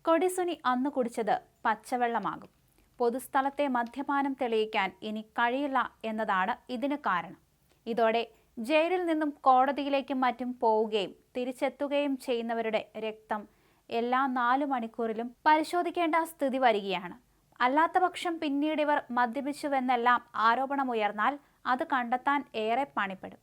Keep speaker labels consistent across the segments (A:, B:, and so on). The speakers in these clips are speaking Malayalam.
A: കൊടിസുനി അന്ന് കുടിച്ചത് പച്ചവെള്ളമാകും. പൊതുസ്ഥലത്തെ മദ്യപാനം തെളിയിക്കാൻ ഇനി കഴിയില്ല എന്നതാണ് ഇതിന് കാരണം. ഇതോടെ ജയിലിൽ നിന്നും കോടതിയിലേക്കും മറ്റും പോവുകയും തിരിച്ചെത്തുകയും ചെയ്യുന്നവരുടെ രക്തം എല്ലാ 4 മണിക്കൂറിലും പരിശോധിക്കേണ്ട സ്ഥിതി വരികയാണ്. അല്ലാത്തപക്ഷം പിന്നീടിവർ മദ്യപിച്ചുവെന്നെല്ലാം ആരോപണമുയർന്നാൽ അത് കണ്ടെത്താൻ ഏറെ പണിപ്പെടും.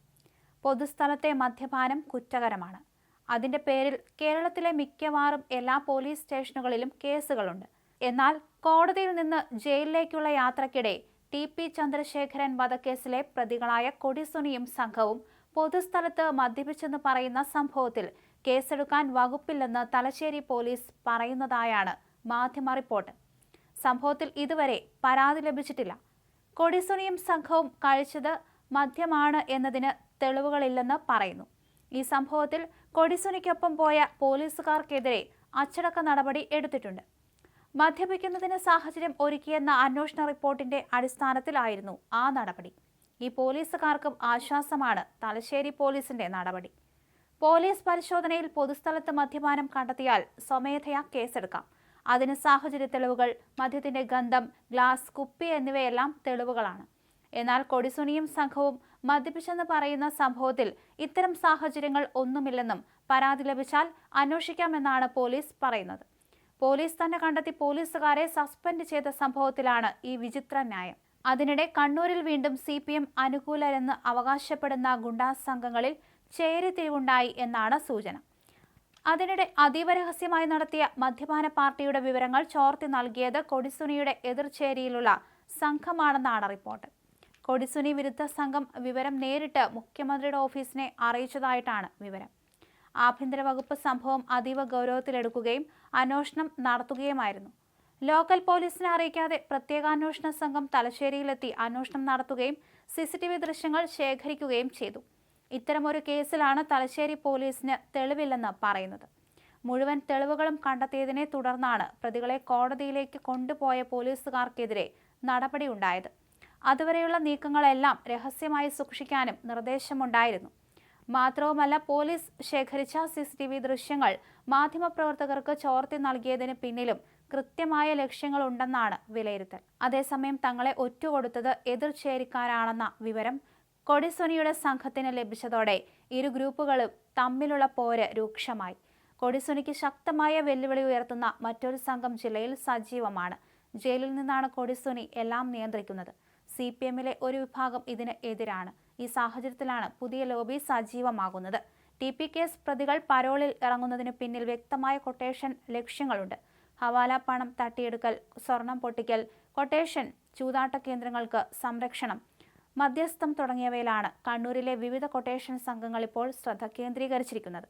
A: പൊതുസ്ഥലത്തെ മദ്യപാനം കുറ്റകരമാണ്. അതിന്റെ പേരിൽ കേരളത്തിലെ മിക്കവാറും എല്ലാ പോലീസ് സ്റ്റേഷനുകളിലും കേസുകളുണ്ട്. എന്നാൽ കോടതിയിൽ നിന്ന് ജയിലിലേക്കുള്ള യാത്രക്കിടെ TP ചന്ദ്രശേഖരൻ വധക്കേസിലെ പ്രതികളായ കൊടിസുനിയും സംഘവും പൊതുസ്ഥലത്ത് മദ്യപിച്ചെന്ന് പറയുന്ന സംഭവത്തിൽ കേസെടുക്കാൻ വകുപ്പില്ലെന്ന് തലശ്ശേരി പോലീസ് പറയുന്നതായാണ് മാധ്യമ റിപ്പോർട്ട്. സംഭവത്തിൽ ഇതുവരെ പരാതി ലഭിച്ചിട്ടില്ല. കൊടിസുനിയും സംഘവും കഴിച്ചത് മദ്യമാണ് എന്നതിന് തെളിവുകളില്ലെന്ന് പറയുന്നു. ഈ സംഭവത്തിൽ കൊടിസുനിക്കൊപ്പം പോയ പോലീസുകാർക്കെതിരെ അച്ചടക്ക നടപടി എടുത്തിട്ടുണ്ട്. മദ്യപിക്കുന്നതിന് സാഹചര്യം ഒരുക്കിയെന്ന അന്വേഷണ റിപ്പോർട്ടിന്റെ അടിസ്ഥാനത്തിലായിരുന്നു ആ നടപടി. ഈ പോലീസുകാർക്കും ആശ്വാസമാണ് തലശ്ശേരി പോലീസിന്റെ നടപടി. പോലീസ് പരിശോധനയിൽ പൊതുസ്ഥലത്ത് മദ്യപാനം കണ്ടെത്തിയാൽ സ്വമേധയാ കേസെടുക്കാം. അതിന് സാഹചര്യ തെളിവുകൾ, മദ്യത്തിന്റെ ഗന്ധം, ഗ്ലാസ്, കുപ്പി എന്നിവയെല്ലാം തെളിവുകളാണ്. എന്നാൽ കൊടിസുനിയും സംഘവും മദ്യപിച്ചെന്ന് പറയുന്ന സംഭവത്തിൽ ഇത്തരം സാഹചര്യങ്ങൾ ഒന്നുമില്ലെന്നും പരാതി ലഭിച്ചാൽ അന്വേഷിക്കാമെന്നാണ് പോലീസ് പറയുന്നത്. പോലീസ് തന്നെ കണ്ടെത്തി പോലീസുകാരെ സസ്പെൻഡ് ചെയ്ത സംഭവത്തിലാണ് ഈ വിചിത്ര ന്യായം. അതിനിടെ കണ്ണൂരിൽ വീണ്ടും CPM അനുകൂലരെന്ന് അവകാശപ്പെടുന്ന ഗുണ്ടാ സംഘങ്ങളിൽ ചേരിതിരിവുണ്ടായി എന്നാണ് സൂചന. അതിനിടെ അതീവ രഹസ്യമായി നടത്തിയ മദ്യപാന പാർട്ടിയുടെ വിവരങ്ങൾ ചോർത്തി നൽകിയത് കൊടിസുനിയുടെ എതിർചേരിയിലുള്ള സംഘമാണെന്നാണ് റിപ്പോർട്ട്. കൊടിസുനി വിരുദ്ധ സംഘം വിവരം നേരിട്ട് മുഖ്യമന്ത്രിയുടെ ഓഫീസിനെ അറിയിച്ചതായിട്ടാണ് വിവരം. ആഭ്യന്തര വകുപ്പ് സംഭവം അതീവ ഗൗരവത്തിലെടുക്കുകയും അന്വേഷണം നടത്തുകയുമായിരുന്നു. ലോക്കൽ പോലീസിനെ അറിയിക്കാതെ പ്രത്യേകാന്വേഷണ സംഘം തലശ്ശേരിയിലെത്തി അന്വേഷണം നടത്തുകയും CCTV ദൃശ്യങ്ങൾ ശേഖരിക്കുകയും ചെയ്തു. ഇത്തരമൊരു കേസിലാണ് തലശ്ശേരി പോലീസിന് തെളിവില്ലെന്ന് പറയുന്നത്. മുഴുവൻ തെളിവുകളും കണ്ടെത്തിയതിനെ തുടർന്നാണ് പ്രതികളെ കോടതിയിലേക്ക് കൊണ്ടുപോയ പോലീസുകാർക്കെതിരെ നടപടിയുണ്ടായത്. അതുവരെയുള്ള നീക്കങ്ങളെല്ലാം രഹസ്യമായി സൂക്ഷിക്കാനും നിർദ്ദേശമുണ്ടായിരുന്നു. മാത്രവുമല്ല, പോലീസ് ശേഖരിച്ച CCTV ദൃശ്യങ്ങൾ മാധ്യമപ്രവർത്തകർക്ക് ചോർത്തി നൽകിയതിന് പിന്നിലും കൃത്യമായ ലക്ഷ്യങ്ങളുണ്ടെന്നാണ് വിലയിരുത്തൽ. അതേസമയം തങ്ങളെ ഒറ്റുകൊടുത്തത് എതിർചേരിക്കാരാണെന്ന വിവരം കൊടിസുനിയുടെ സംഘത്തിന് ലഭിച്ചതോടെ ഇരു ഗ്രൂപ്പുകളും തമ്മിലുള്ള പോര് രൂക്ഷമായി. കൊടിസുനിക്ക് ശക്തമായ വെല്ലുവിളി ഉയർത്തുന്ന മറ്റൊരു സംഘം ജില്ലയിൽ സജീവമാണ്. ജയിലിൽ നിന്നാണ് കൊടിസുനി എല്ലാം നിയന്ത്രിക്കുന്നത്. CPMലെ ഒരു വിഭാഗം ഇതിന് എതിരാണ്. ഈ സാഹചര്യത്തിലാണ് പുതിയ ലോബി സജീവമാകുന്നത്. TP കേസ് പ്രതികൾ പരോളിൽ ഇറങ്ങുന്നതിന് പിന്നിൽ വ്യക്തമായ കൊട്ടേഷൻ ലക്ഷ്യങ്ങളുണ്ട്. ഹവാല പണം തട്ടിയെടുക്കൽ, സ്വർണം പൊട്ടിക്കൽ, കൊട്ടേഷൻ, ചൂതാട്ട കേന്ദ്രങ്ങൾക്ക് സംരക്ഷണം, മധ്യസ്ഥം തുടങ്ങിയവയിലാണ് കണ്ണൂരിലെ വിവിധ കൊട്ടേഷൻ സംഘങ്ങൾ ഇപ്പോൾ ശ്രദ്ധ കേന്ദ്രീകരിച്ചിരിക്കുന്നത്.